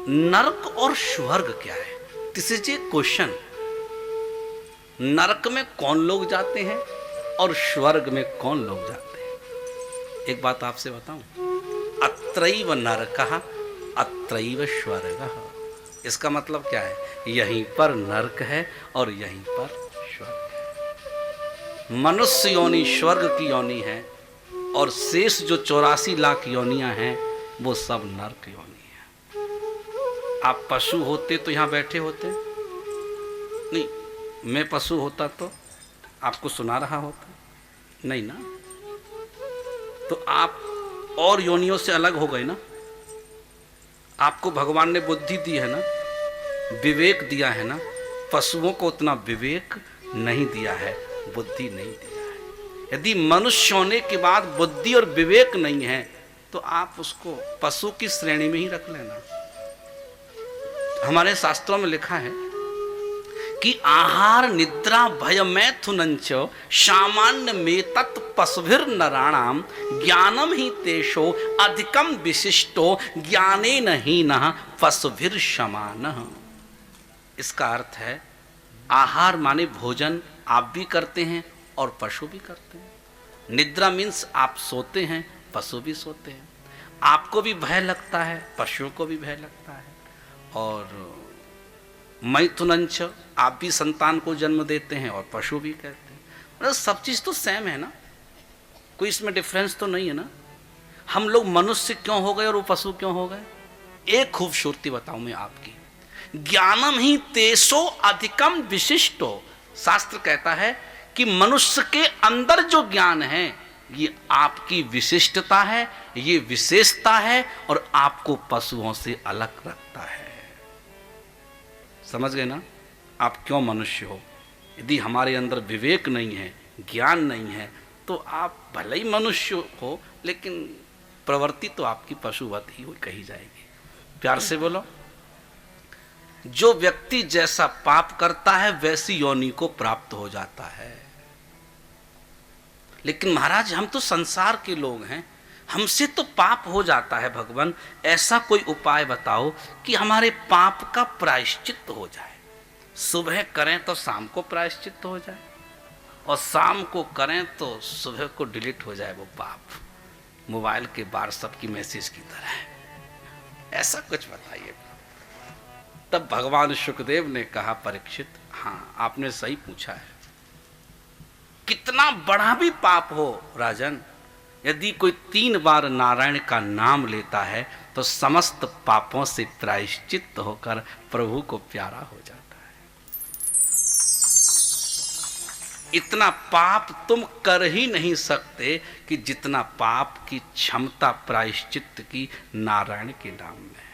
नरक और स्वर्ग क्या है? This is a question. नरक में कौन लोग जाते हैं और स्वर्ग में कौन लोग जाते हैं? एक बात आपसे बताऊं, अत्रैव नरकः अत्रैव स्वर्गः। इसका मतलब क्या है? यहीं पर नरक है और यहीं पर स्वर्ग है। मनुष्य योनि स्वर्ग की योनि है और शेष जो 84 लाख योनियां हैं वो सब नरक योनि है। आप पशु होते तो यहां बैठे होते नहीं, मैं पशु होता तो आपको सुना रहा होता नहीं ना, तो आप और योनियों से अलग हो गए ना। आपको भगवान ने बुद्धि दी है ना, विवेक दिया है ना। पशुओं को उतना विवेक नहीं दिया है, बुद्धि नहीं दिया है। यदि मनुष्य होने के बाद बुद्धि और विवेक नहीं है तो आप उसको पशु की श्रेणी में ही रख लेना। हमारे शास्त्रों में लिखा है कि आहार निद्रा भय मैथुनंच सामान्य में तत् पशुभिर नराणाम ज्ञानम ही तेषो अधिकम विशिष्टो ज्ञाने नहीं न पशुभिर समान। इसका अर्थ है आहार माने भोजन आप भी करते हैं और पशु भी करते हैं। निद्रा मीन्स आप सोते हैं, पशु भी सोते हैं। आपको भी भय लगता है, पशुओं को भी भय लगता है। और मैथुनंच आप भी संतान को जन्म देते हैं और पशु भी कहते हैं। मतलब सब चीज तो सेम है ना, कोई इसमें डिफरेंस तो नहीं है ना। हम लोग मनुष्य क्यों हो गए और वो पशु क्यों हो गए? एक खूबसूरती बताऊं मैं आपकी, ज्ञानम ही तेसो अधिकम विशिष्टो। शास्त्र कहता है कि मनुष्य के अंदर जो ज्ञान है ये आपकी विशिष्टता है, ये विशेषता है और आपको पशुओं से अलग रखता है। समझ गए ना आप क्यों मनुष्य हो? यदि हमारे अंदर विवेक नहीं है, ज्ञान नहीं है, तो आप भले ही मनुष्य हो लेकिन प्रवृत्ति तो आपकी पशुवत ही कही जाएगी। प्यार से बोलो। जो व्यक्ति जैसा पाप करता है वैसी योनि को प्राप्त हो जाता है। लेकिन महाराज हम तो संसार के लोग हैं, हमसे तो पाप हो जाता है। भगवान ऐसा कोई उपाय बताओ कि हमारे पाप का प्रायश्चित हो जाए। सुबह करें तो शाम को प्रायश्चित हो जाए और शाम को करें तो सुबह को डिलीट हो जाए वो पाप, मोबाइल के व्हाट्सएप की मैसेज की तरह। ऐसा कुछ बताइए। तब भगवान शुकदेव ने कहा, परीक्षित हाँ आपने सही पूछा है। कितना बड़ा भी पाप हो राजन, यदि कोई 3 बार नारायण का नाम लेता है तो समस्त पापों से प्रायश्चित होकर प्रभु को प्यारा हो जाता है। इतना पाप तुम कर ही नहीं सकते कि जितना पाप की क्षमता प्रायश्चित की नारायण के नाम में है।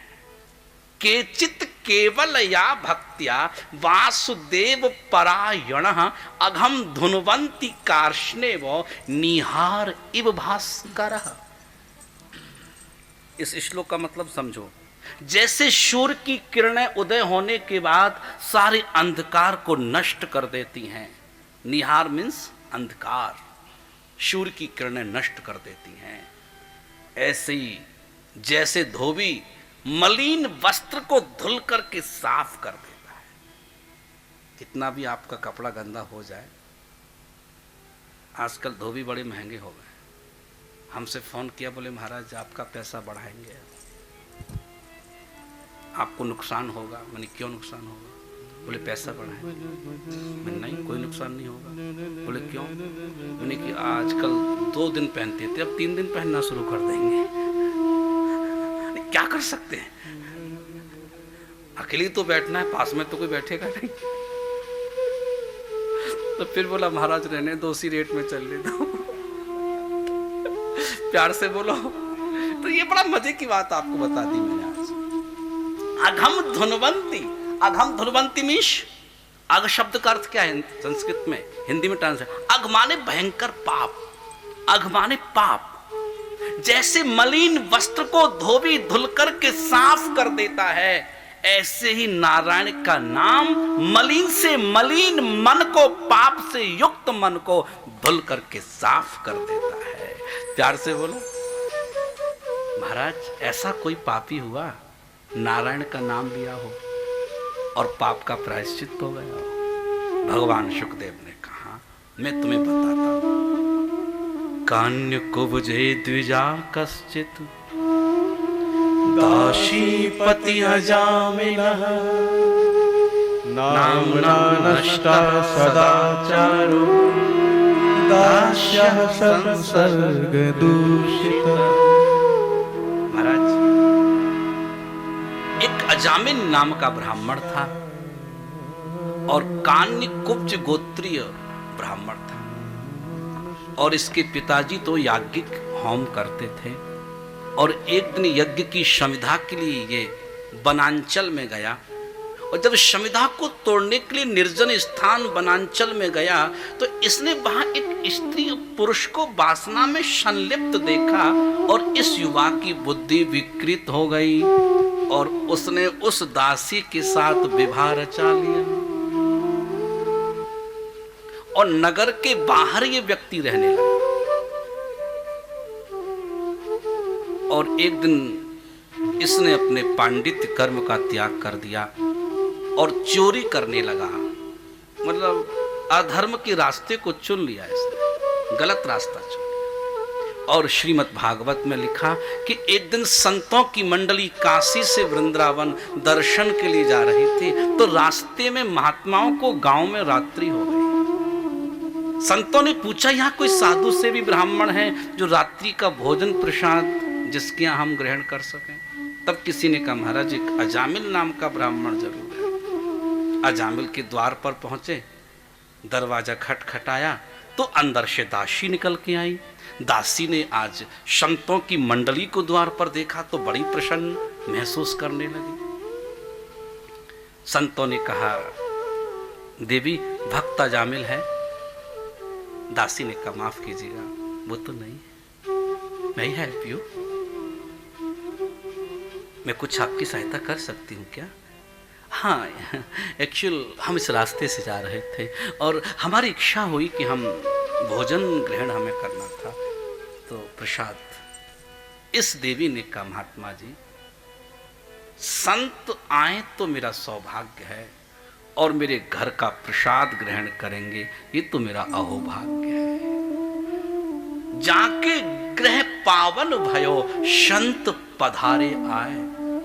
केचित केवल या भक्त्या वासुदेव परायण अघम धुनवंती कार्ष्णेव निहार इव भास्कर। इस श्लोक का मतलब समझो। जैसे सूर्य की किरणें उदय होने के बाद सारे अंधकार को नष्ट कर देती हैं, निहार मीन्स अंधकार, सूर्य की किरणें नष्ट कर देती हैं, ऐसे ही जैसे धोबी मलिन वस्त्र को धुल करके साफ कर देता है। कितना भी आपका कपड़ा गंदा हो जाए, आजकल धोबी बड़े महंगे हो गए। हमसे फोन किया, बोले महाराज आपका पैसा बढ़ाएंगे, आपको नुकसान होगा। मैंने क्यों नुकसान होगा? बोले पैसा बढ़ाएंगे। मैंने नहीं कोई नुकसान नहीं होगा। बोले क्यों? मैंने कि आजकल 2 दिन पहनते थे अब 3 दिन पहनना शुरू कर देंगे। क्या कर सकते हैं? अकेले तो बैठना है, पास में तो कोई बैठेगा नहीं। तो फिर बोला महाराज रहने दो, उसी रेट में चल लेता हूं। प्यार से बोलो। तो ये बड़ा मजे की बात आपको बता दी मैंने आज। अघम धुनवंती, अघम धुनवंती मीश, अघ शब्द का अर्थ क्या है संस्कृत में, हिंदी में ट्रांसलेट। अघ माने भयंकर पाप, अघ माने पाप। जैसे मलिन वस्त्र को धोबी धुलकर के साफ कर देता है, ऐसे ही नारायण का नाम मलिन से मलिन मन को, पाप से युक्त मन को धुल करके साफ कर देता है। प्यार से बोलो। महाराज ऐसा कोई पापी हुआ नारायण का नाम लिया हो और पाप का प्रायश्चित हो गया हो। भगवान शुकदेव ने कहा मैं तुम्हें बताता हूं। कान्य कुब्जे द्विजा कश्चित दाशीपति अजामिलः नाम्ना नष्टा सदाचारो दास्यः संसर्ग दूषितः। महाराज, एक अजामिल नाम का ब्राह्मण था और कान्य कुब्ज गोत्रीय ब्राह्मण था और इसके पिताजी तो याज्ञिक होम करते थे। और एक दिन यज्ञ की संविधा के लिए ये वनांचल में गया और जब संविधा को तोड़ने के लिए निर्जन स्थान वनांचल में गया तो इसने वहां एक स्त्री पुरुष को वासना में संलिप्त देखा और इस युवा की बुद्धि विकृत हो गई और उसने उस दासी के साथ विवाह रचा लिया। और नगर के बाहर ये व्यक्ति रहने लगा और एक दिन इसने अपने पांडित्य कर्म का त्याग कर दिया और चोरी करने लगा। मतलब अधर्म के रास्ते को चुन लिया इसने, गलत रास्ता चुन लिया। और श्रीमद् भागवत में लिखा कि एक दिन संतों की मंडली काशी से वृंदावन दर्शन के लिए जा रही थी तो रास्ते में महात्माओं को गांव में रात्रि हो गई। संतों ने पूछा यहाँ कोई साधु से भी ब्राह्मण है जो रात्रि का भोजन प्रसाद जिसके यहाँ हम ग्रहण कर सकें। तब किसी ने कहा महाराज एक अजामिल नाम का ब्राह्मण जरूर है। अजामिल के द्वार पर पहुंचे, दरवाजा खटखटाया तो अंदर से दासी निकल के आई। दासी ने आज संतों की मंडली को द्वार पर देखा तो बड़ी प्रसन्न महसूस करने लगी। संतों ने कहा देवी भक्त अजामिल है। दासी ने कहा माफ कीजिएगा वो तो नहीं है, मैं हेल्प यू, मैं कुछ आपकी सहायता कर सकती हूँ क्या? हाँ, एक्चुअल हम इस रास्ते से जा रहे थे और हमारी इच्छा हुई कि हम भोजन ग्रहण हमें करना था तो प्रसाद। इस देवी ने कहा महात्मा जी संत आए तो मेरा सौभाग्य है और मेरे घर का प्रसाद ग्रहण करेंगे ये तो मेरा अहोभाग्य है। जाके ग्रह पावन भयो संत पधारे आए।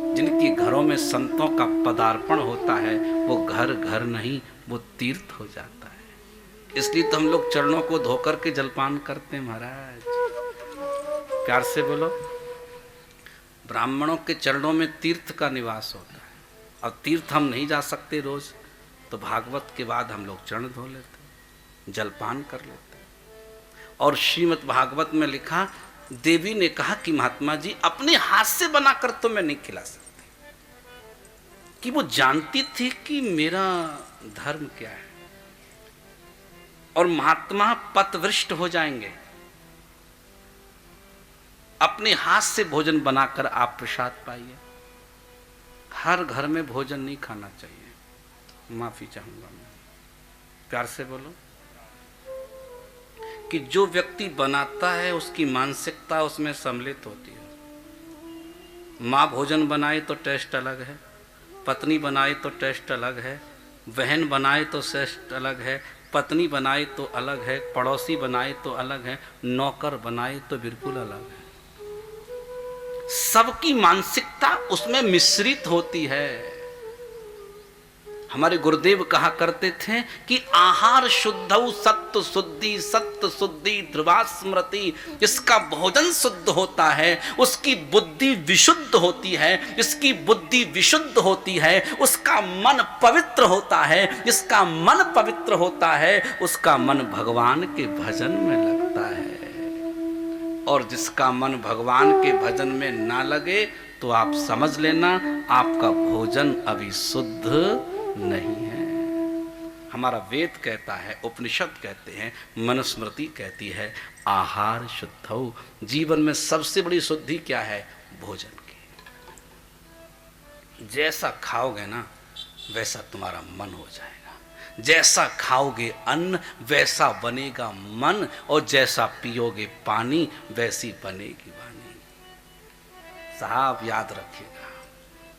जिनके घरों में संतों का पदार्पण होता है वो घर घर नहीं वो तीर्थ हो जाता है। इसलिए तो हम लोग चरणों को धोकर के जलपान करते हैं महाराज। प्यार से बोलो। ब्राह्मणों के चरणों में तीर्थ का निवास होता है और तीर्थ हम नहीं जा सकते रोज तो भागवत के बाद हम लोग चरण धो लेते, जलपान कर लेते। और श्रीमद् भागवत में लिखा देवी ने कहा कि महात्मा जी अपने हाथ से बनाकर तो मैं नहीं खिला सकती, कि वो जानती थी कि मेरा धर्म क्या है और महात्मा पथभ्रष्ट हो जाएंगे। अपने हाथ से भोजन बनाकर आप प्रसाद पाइए। हर घर में भोजन नहीं खाना चाहिए, माफी चाहूंगा मैं। प्यार से बोलो कि जो व्यक्ति बनाता है उसकी मानसिकता उसमें सम्मिलित होती है। माँ भोजन बनाए तो टेस्ट अलग है, पत्नी बनाए तो टेस्ट अलग है, बहन बनाए तो टेस्ट अलग है, पत्नी बनाए तो अलग है, पड़ोसी बनाए तो अलग है, नौकर बनाए तो बिल्कुल अलग है। सबकी मानसिकता उसमें मिश्रित होती है। हमारे गुरुदेव कहा करते थे कि आहार शुद्धौ सत्व शुद्धि, सत्व शुद्धि ध्रुवा स्मृति। जिसका भोजन शुद्ध होता है उसकी बुद्धि विशुद्ध होती है, जिसकी बुद्धि विशुद्ध होती है उसका मन पवित्र होता है, जिसका मन पवित्र होता है उसका मन भगवान के भजन में लगता है। और जिसका मन भगवान के भजन में ना लगे तो आप समझ लेना आपका भोजन अभी शुद्ध नहीं है। हमारा वेद कहता है, उपनिषद कहते हैं, मनुस्मृति कहती है आहार शुद्धौ। जीवन में सबसे बड़ी शुद्धि क्या है? भोजन की। जैसा खाओगे ना वैसा तुम्हारा मन हो जाएगा, जैसा खाओगे अन्न वैसा बनेगा मन, और जैसा पियोगे पानी वैसी बनेगी वाणी। साहब याद रखिएगा,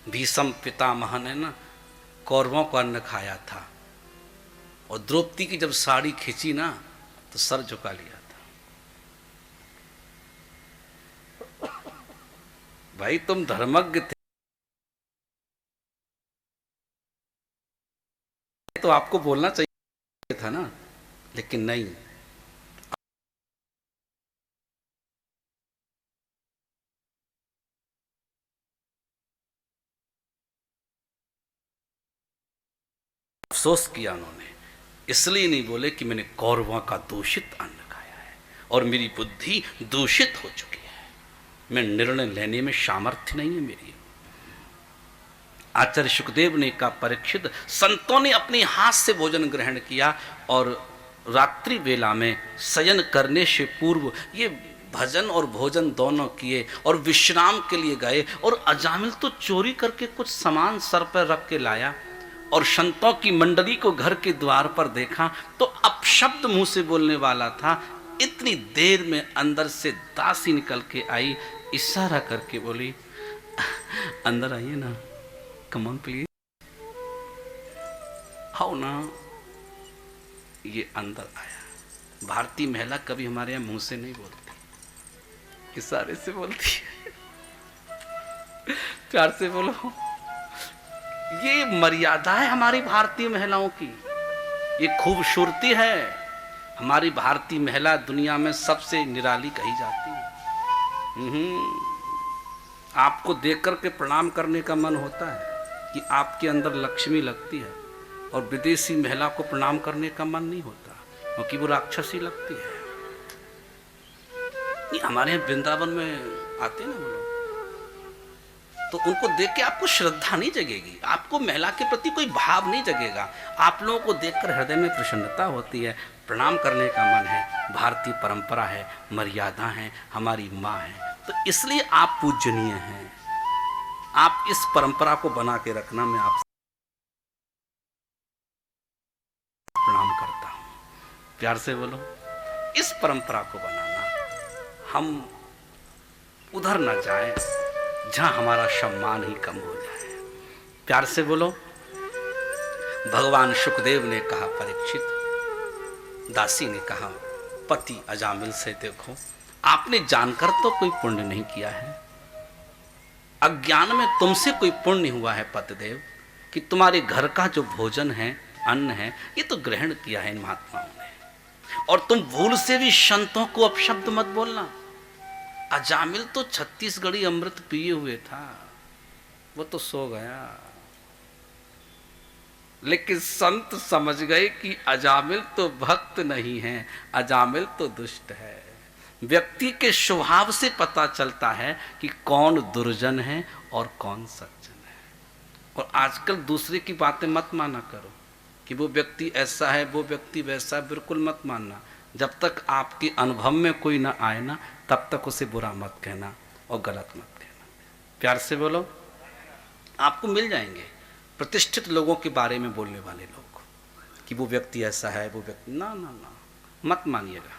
भीष्म पितामह ने ना कौरवों को अन्न खाया था, और द्रौपदी की जब साड़ी खींची ना तो सर झुका लिया था। भाई तुम धर्मज्ञ थे तो आपको बोलना चाहिए था ना, लेकिन नहीं। अफसोस किया उन्होंने, इसलिए नहीं बोले कि मैंने कौरवों का दूषित अन्न खाया है और मेरी बुद्धि दूषित हो चुकी है, मैं निर्णय लेने में सामर्थ्य नहीं है मेरी। आचार्य सुखदेव ने कहा, परीक्षित, संतों ने अपने हाथ से भोजन ग्रहण किया और रात्रि वेला में शयन करने से पूर्व ये भजन और भोजन दोनों किए और विश्राम के लिए गए, और अजामिल तो चोरी करके कुछ सामान सर पर रख के लाया और संतों की मंडली को घर के द्वार पर देखा तो अपशब्द मुंह से बोलने वाला था। इतनी देर में अंदर से दासी निकल के आई, इशारा करके बोली, अंदर आइए ना, कम ऑन प्लीज, आओ ना। ये अंदर आया। भारतीय महिला कभी हमारे यहाँ मुंह से नहीं बोलती, इशारे से बोलती है। प्यार से बोलो। ये मर्यादा है हमारी भारतीय महिलाओं की, ये खूबसूरती है। हमारी भारतीय महिला दुनिया में सबसे निराली कही जाती है। आपको देख करके प्रणाम करने का मन होता है कि आपके अंदर लक्ष्मी लगती है, और विदेशी महिला को प्रणाम करने का मन नहीं होता क्योंकि वो राक्षसी लगती है। ये हमारे यहाँ वृंदावन में आते ना वो लोग, तो उनको देख के आपको श्रद्धा नहीं जगेगी, आपको महिला के प्रति कोई भाव नहीं जगेगा। आप लोगों को देखकर हृदय में प्रसन्नता होती है, प्रणाम करने का मन है। भारतीय परंपरा है, मर्यादा है, हमारी माँ है, तो इसलिए आप पूजनीय हैं। आप इस परंपरा को बना के रखना, मैं आपसे प्रणाम करता हूं। प्यार से बोलो, इस परंपरा को बनाना, हम उधर ना जाएं जहां हमारा सम्मान ही कम हो जाए। प्यार से बोलो। भगवान सुखदेव ने कहा, परीक्षित, दासी ने कहा, पति अजामिल से देखो, आपने जानकर तो कोई पुण्य नहीं किया है, अज्ञान में तुमसे कोई पुण्य नहीं हुआ है पतिदेव, कि तुम्हारे घर का जो भोजन है, अन्न है, ये तो ग्रहण किया है इन महात्माओं ने, और तुम भूल से भी संतों को अपशब्द मत बोलना। अजामिल तो छत्तीसगढ़ी अमृत पिए हुए था, वो तो सो गया, लेकिन संत समझ गए कि अजामिल तो भक्त नहीं है, अजामिल तो दुष्ट है। व्यक्ति के स्वभाव से पता चलता है कि कौन दुर्जन है और कौन सज्जन है। और आजकल दूसरे की बातें मत माना करो कि वो व्यक्ति ऐसा है, वो व्यक्ति वैसा है, बिल्कुल मत मानना। जब तक आपके अनुभव में कोई ना आए ना, तब तक उसे बुरा मत कहना और गलत मत कहना। प्यार से बोलो। आपको मिल जाएंगे प्रतिष्ठित लोगों के बारे में बोलने वाले लोग कि वो व्यक्ति ऐसा है, वो व्यक्ति, ना ना ना, मत मानिएगा।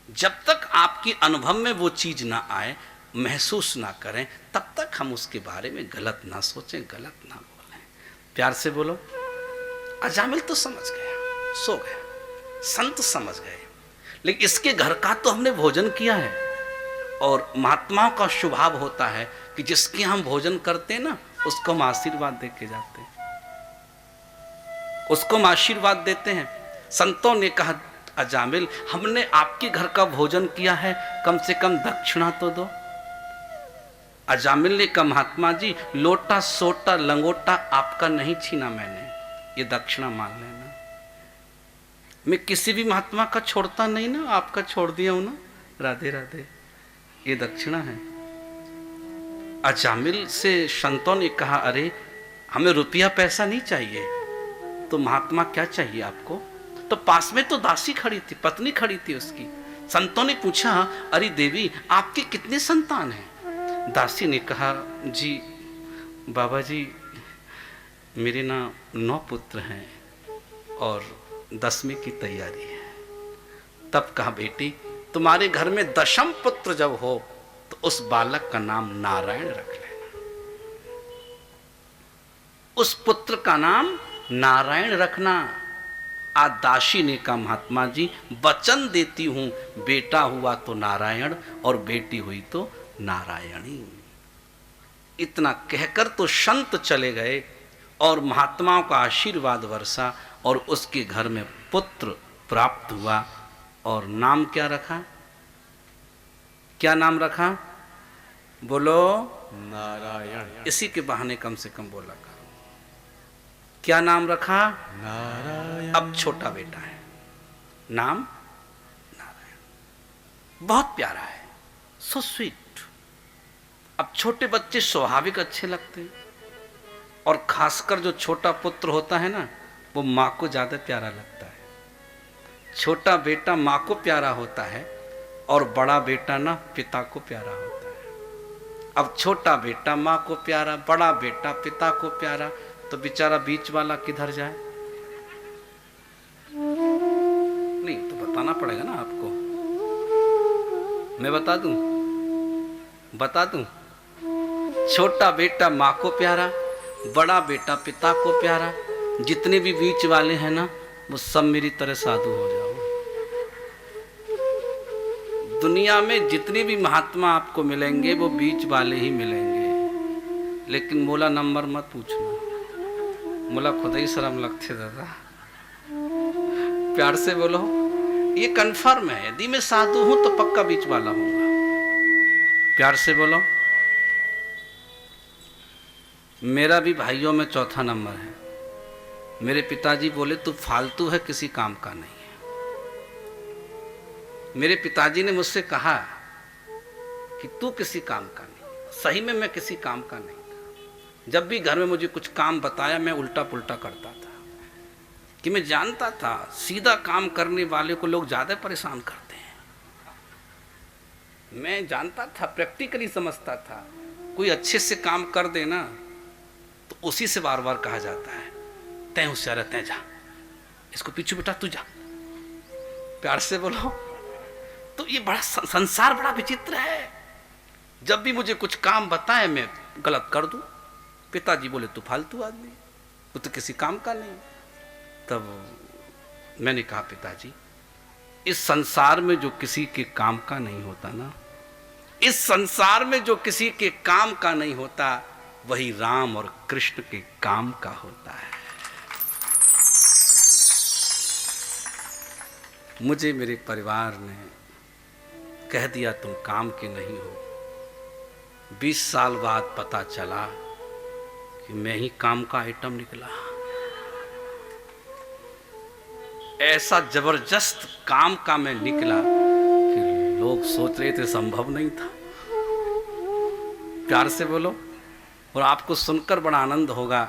जब तक आपके अनुभव में वो चीज ना आए, महसूस ना करें, तब तक हम उसके बारे में गलत ना सोचें, गलत ना बोलें। प्यार से बोलो। अजामिल तो समझ गया, सो गया, संत समझ गए, लेकिन इसके घर का तो हमने भोजन किया है। और महात्माओं का स्वभाव होता है कि जिसके हम भोजन करते हैं ना, उसको हम आशीर्वाद दे के जाते हैं, उसको हम आशीर्वाद देते हैं। संतों ने कहा, अजामिल, हमने आपके घर का भोजन किया है, कम से कम दक्षिणा तो दो। अजामिल ने कहा, महात्मा जी, लोटा सोटा लंगोटा आपका नहीं छीना मैंने, ये दक्षिणा मान लेना। मैं किसी भी महात्मा का छोड़ता नहीं ना, आपका छोड़ दिया हूं ना, राधे राधे, ये दक्षिणा है। अजामिल से संतों ने कहा, अरे हमें रुपया पैसा नहीं चाहिए, तो महात्मा क्या चाहिए आपको? तो पास में तो दासी खड़ी थी, पत्नी खड़ी थी उसकी। संतों ने पूछा, अरे देवी, आपके कितने संतान हैं? दासी ने कहा, जी बाबा जी, मेरे ना 9 पुत्र हैं और 10वीं की तैयारी है। तब कहा, बेटी, तुम्हारे घर में 10म पुत्र जब हो तो उस बालक का नाम नारायण रख लेना। उस पुत्र का नाम नारायण रखना। आज दासी ने कहा, महात्मा जी वचन देती हूं, बेटा हुआ तो नारायण और बेटी हुई तो नारायणी। इतना कहकर तो संत चले गए और महात्माओं का आशीर्वाद वर्षा और उसके घर में पुत्र प्राप्त हुआ। और नाम क्या रखा? क्या नाम रखा? बोलो नारायण। इसी के बहाने कम से कम बोला करो। क्या नाम रखा? नारायण। अब छोटा बेटा है, नाम नारायण। बहुत प्यारा है, सो स्वीट। अब छोटे बच्चे स्वाभाविक अच्छे लगते हैं और खासकर जो छोटा पुत्र होता है ना, वो माँ को ज्यादा प्यारा लगता है। छोटा बेटा माँ को प्यारा होता है और बड़ा बेटा ना पिता को प्यारा होता है। अब छोटा बेटा माँ को प्यारा, बड़ा बेटा पिता को प्यारा, तो बेचारा बीच वाला किधर जाए? नहीं तो बताना पड़ेगा ना आपको। मैं बता दूं छोटा बेटा माँ को प्यारा, बड़ा बेटा पिता को प्यारा, जितने भी बीच वाले हैं ना वो सब मेरी तरह साधु हो जाओ। दुनिया में जितने भी महात्मा आपको मिलेंगे वो बीच वाले ही मिलेंगे। लेकिन मोला नंबर मत पूछना, मोला खुद ही शर्म लगते दादा। प्यार से बोलो, ये कंफर्म है, यदि मैं साधु हूं तो पक्का बीच वाला हूंगा। प्यार से बोलो। मेरा भी भाइयों में चौथा नंबर है। मेरे पिताजी बोले तू फालतू है, किसी काम का नहीं है। मेरे पिताजी ने मुझसे कहा कि तू किसी काम का नहीं। सही में मैं किसी काम का नहीं था। जब भी घर में मुझे कुछ काम बताया मैं उल्टा पुल्टा करता था, कि मैं जानता था सीधा काम करने वाले को लोग ज्यादा परेशान करते हैं। मैं जानता था, प्रैक्टिकली समझता था, कोई अच्छे से काम कर देना तो उसी से बार बार कहा जाता है तय होशियार है, तय जा, इसको पीछे बेटा तू जा। प्यार से बोलो। तो ये बड़ा संसार बड़ा विचित्र है। जब भी मुझे कुछ काम बताए मैं गलत कर दूं। पिताजी बोले तू फालतू आदमी, वो तो किसी काम का नहीं। तब मैंने कहा पिताजी, इस संसार में जो किसी के काम का नहीं होता ना, इस संसार में जो किसी के काम का नहीं होता, वही राम और कृष्ण के काम का होता है। मुझे मेरे परिवार ने कह दिया तुम काम के नहीं हो। 20 साल बाद पता चला कि मैं ही काम का आइटम निकला। ऐसा जबरदस्त काम का मैं निकला कि लोग सोच रहे थे संभव नहीं था। प्यार से बोलो। और आपको सुनकर बड़ा आनंद होगा,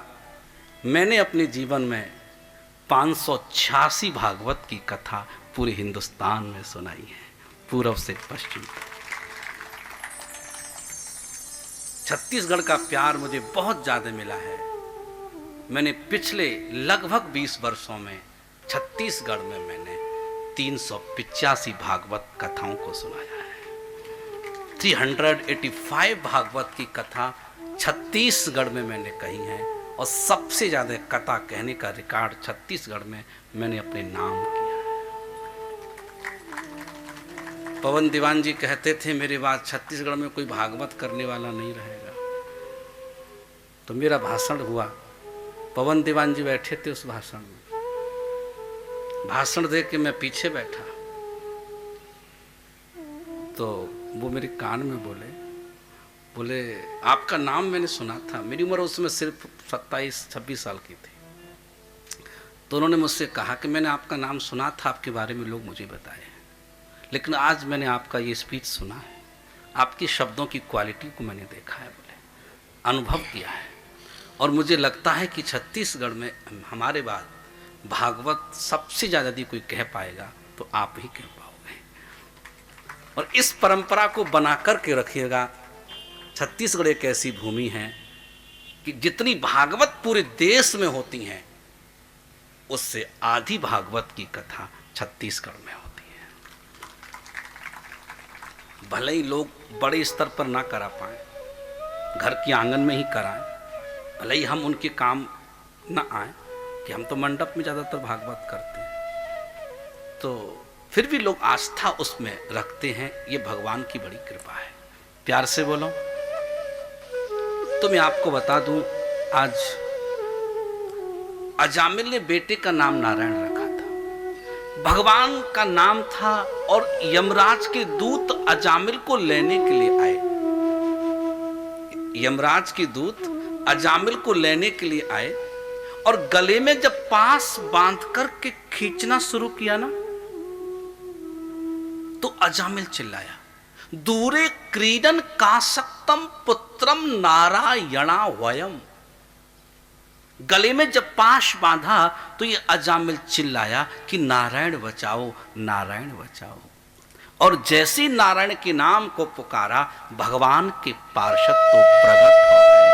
मैंने अपने जीवन में 586 भागवत की कथा पूरे हिंदुस्तान में सुनाई है, पूर्व से पश्चिम। छत्तीसगढ़ का प्यार मुझे बहुत ज्यादा मिला है। मैंने पिछले लगभग 20 वर्षों में छत्तीसगढ़ में मैंने 385 भागवत कथाओं को सुनाया है। 385 भागवत की कथा छत्तीसगढ़ में मैंने कही है और सबसे ज्यादा कथा कहने का रिकॉर्ड छत्तीसगढ़ में मैंने अपने नाम किया है। पवन दीवान जी कहते थे मेरे बाद छत्तीसगढ़ में कोई भागवत करने वाला नहीं रहेगा। तो मेरा भाषण हुआ, पवन दीवान जी बैठे थे उस भाषण में। भाषण दे के मैं पीछे बैठा तो वो मेरे कान में बोले आपका नाम मैंने सुना था। मेरी उम्र उसमें सिर्फ 27-26 साल की थी। तो उन्होंने मुझसे कहा कि मैंने आपका नाम सुना था, आपके बारे में लोग मुझे बताए, लेकिन आज मैंने आपका ये स्पीच सुना है, आपकी शब्दों की क्वालिटी को मैंने देखा है, बोले अनुभव किया है, और मुझे लगता है कि छत्तीसगढ़ में हमारे बाद भागवत सबसे ज़्यादा यदि कोई कह पाएगा तो आप ही कह पाओगे। और इस परंपरा को बना कर के रखिएगा। छत्तीसगढ़ एक ऐसी भूमि है कि जितनी भागवत पूरे देश में होती हैं उससे आधी भागवत की कथा छत्तीसगढ़ में होती है। भले ही लोग बड़े स्तर पर ना करा पाए, घर के आंगन में ही कराएं, भले ही हम उनके काम ना आए कि हम तो मंडप में ज़्यादातर भागवत करते हैं, तो फिर भी लोग आस्था उसमें रखते हैं। ये भगवान की बड़ी कृपा है। प्यार से बोलो। तो मैं आपको बता दूं, आज अजामिल ने बेटे का नाम नारायण रखा था, भगवान का नाम था, और यमराज के दूत अजामिल को लेने के लिए आए। यमराज के दूत अजामिल को लेने के लिए आए, और गले में जब पास बांध करके खींचना शुरू किया ना, तो अजामिल चिल्लाया, दूरे क्रीडन काशक्तम पुत्रम नारायणा वयम। गले में जब पाश बांधा तो ये अजामिल चिल्लाया कि नारायण बचाओ, नारायण बचाओ। और जैसे नारायण के नाम को पुकारा, भगवान के पार्षद तो प्रकट हो गए।